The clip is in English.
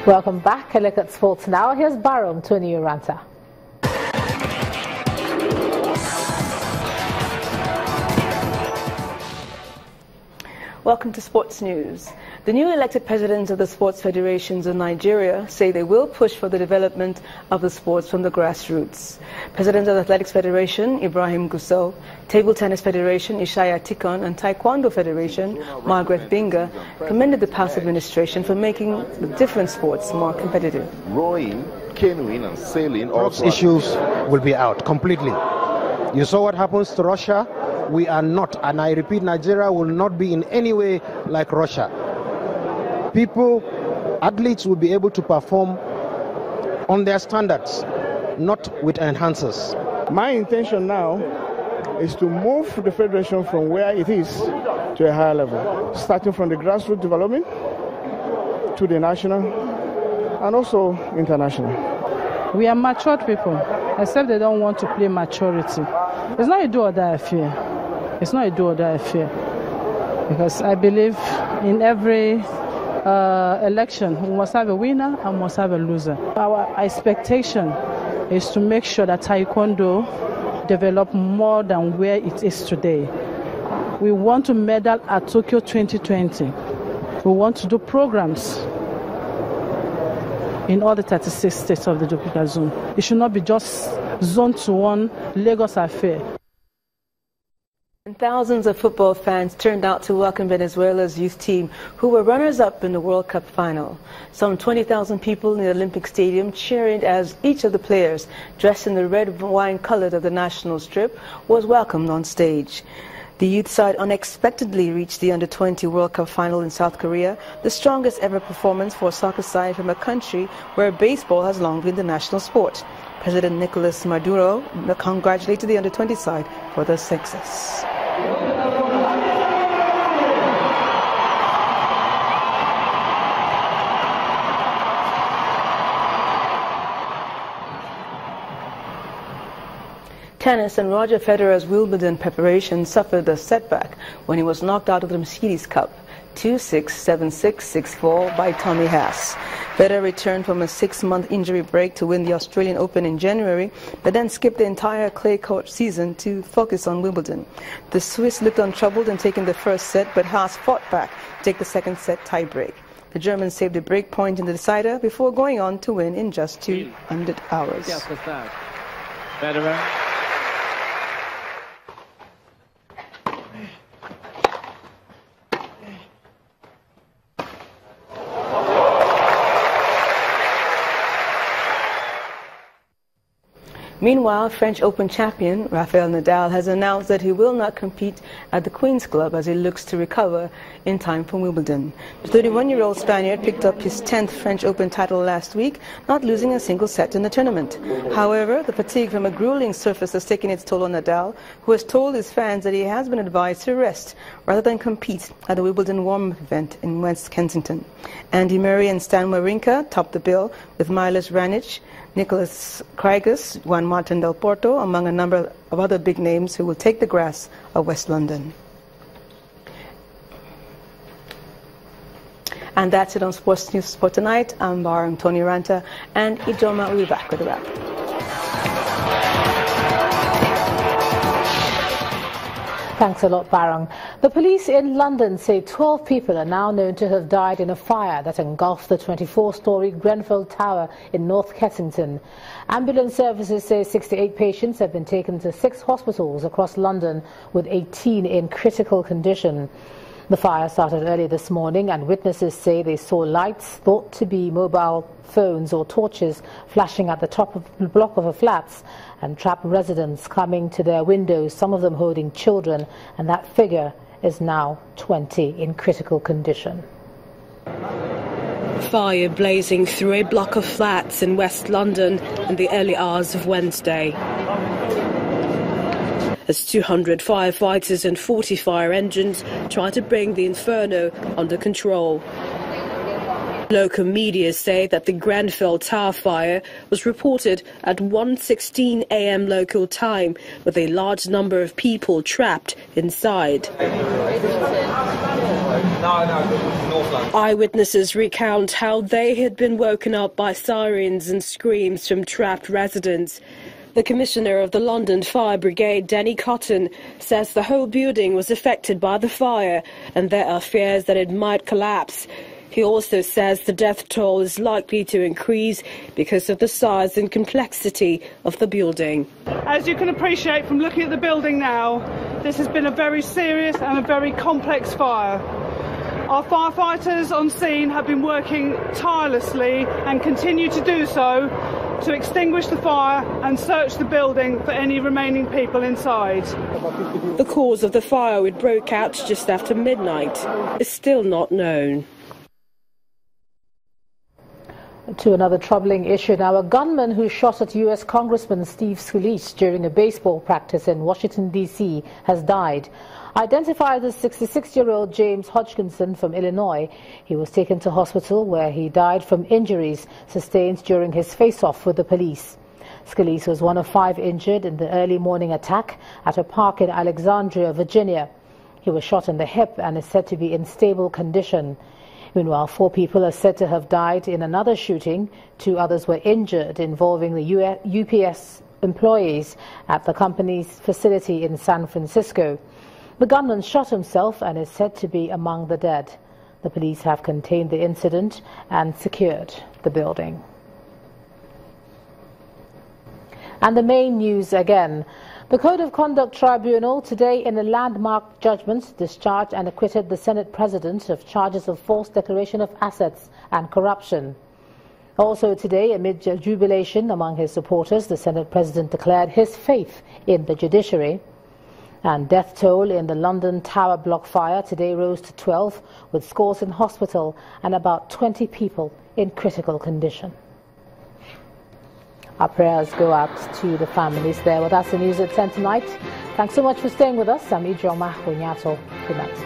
Welcome back. A look at sports now. Here's Barham, Tony Uranta. Welcome to Sports News. The new elected presidents of the sports federations of Nigeria say they will push for the development of the sports from the grassroots. President of the Athletics Federation, Ibrahim Gusau, Table Tennis Federation, Ishaya Tikon, and Taekwondo Federation, Margaret Binga, commended the past administration for making the different sports more competitive. Rowing, canoeing, and sailing. Drugs issues will be out completely. You saw what happens to Russia. We are not, and I repeat, Nigeria will not be in any way like Russia. Athletes will be able to perform on their standards, not with enhancers. My intention now is to move the federation from where it is to a higher level, starting from the grassroots development to the national and also international. We are matured people, except they don't want to play maturity. It's not a do or die affair. It's not a do or die affair. Because I believe in every election, we must have a winner and must have a loser. Our expectation is to make sure that Taekwondo develop more than where it is today. We want to medal at Tokyo 2020. We want to do programs in all the 36 states of the Duplica Zone. It should not be just zone to one Lagos affair. And thousands of football fans turned out to welcome Venezuela's youth team, who were runners-up in the World Cup final. Some 20,000 people in the Olympic Stadium cheered as each of the players, dressed in the red wine colors of the national strip, was welcomed on stage. The youth side unexpectedly reached the Under-20 World Cup final in South Korea, the strongest ever performance for a soccer side from a country where baseball has long been the national sport. President Nicolas Maduro congratulated the Under-20 side for their success. Tennis and Roger Federer's Wimbledon preparation suffered a setback when he was knocked out of the Mercedes Cup 2-6, 7-6, 6-4 by Tommy Haas. Federer returned from a 6-month injury break to win the Australian Open in January, but then skipped the entire clay court season to focus on Wimbledon. The Swiss looked untroubled in taking the first set, but Haas fought back to take the second set tie-break. The German saved a break point in the decider before going on to win in just 200 hours. Federer. Meanwhile, French Open champion Rafael Nadal has announced that he will not compete at the Queen's Club as he looks to recover in time for Wimbledon. The 31-year-old Spaniard picked up his 10th French Open title last week, not losing a single set in the tournament. However, the fatigue from a grueling surface has taken its toll on Nadal, who has told his fans that he has been advised to rest rather than compete at the Wimbledon warm-up event in West Kensington. Andy Murray and Stan Wawrinka topped the bill, with Milos Raonic, Nicolas Kyrgios, Juan Martín del Potro, among a number of other big names who will take the grass of West London. And that's it on Sports News for tonight. I'm Barham Tony Ranta, and Ijoma will be back with a wrap. Thanks a lot, Barang. The police in London say 12 people are now known to have died in a fire that engulfed the 24-story Grenfell Tower in North Kensington. Ambulance services say 68 patients have been taken to 6 hospitals across London, with 18 in critical condition. The fire started early this morning, and witnesses say they saw lights thought to be mobile phones or torches flashing at the top of the block of the flats, and trapped residents coming to their windows, some of them holding children, and that figure is now 20 in critical condition. Fire blazing through a block of flats in West London in the early hours of Wednesday, as 200 firefighters and 40 fire engines try to bring the inferno under control. Local media say that the Grenfell Tower fire was reported at 1:16 a.m. local time, with a large number of people trapped inside. Eyewitnesses recount how they had been woken up by sirens and screams from trapped residents. The Commissioner of the London Fire Brigade, Denny Cotton, says the whole building was affected by the fire and there are fears that it might collapse. He also says the death toll is likely to increase because of the size and complexity of the building. As you can appreciate from looking at the building now, this has been a very serious and a very complex fire. Our firefighters on scene have been working tirelessly and continue to do so to extinguish the fire and search the building for any remaining people inside. The cause of the fire, which broke out just after midnight, is still not known. To another troubling issue now, a gunman who shot at U.S. Congressman Steve Scalise during a baseball practice in Washington, D.C. has died. Identified as 66-year-old James Hodgkinson from Illinois, he was taken to hospital where he died from injuries sustained during his face-off with the police. Scalise was one of 5 injured in the early morning attack at a park in Alexandria, Virginia. He was shot in the hip and is said to be in stable condition. Meanwhile, 4 people are said to have died in another shooting. 2 others were injured, involving the UPS employees at the company's facility in San Francisco. The gunman shot himself and is said to be among the dead. The police have contained the incident and secured the building. And the main news again. The Code of Conduct Tribunal today, in a landmark judgment, discharged and acquitted the Senate President of charges of false declaration of assets and corruption. Also today, amid jubilation among his supporters, the Senate President declared his faith in the judiciary. And death toll in the London Tower block fire today rose to 12, with scores in hospital and about 20 people in critical condition. Our prayers go out to the families there. Well, that's the news at 10 tonight. Thanks so much for staying with us. I'm Ijoma Hunyato. Good night.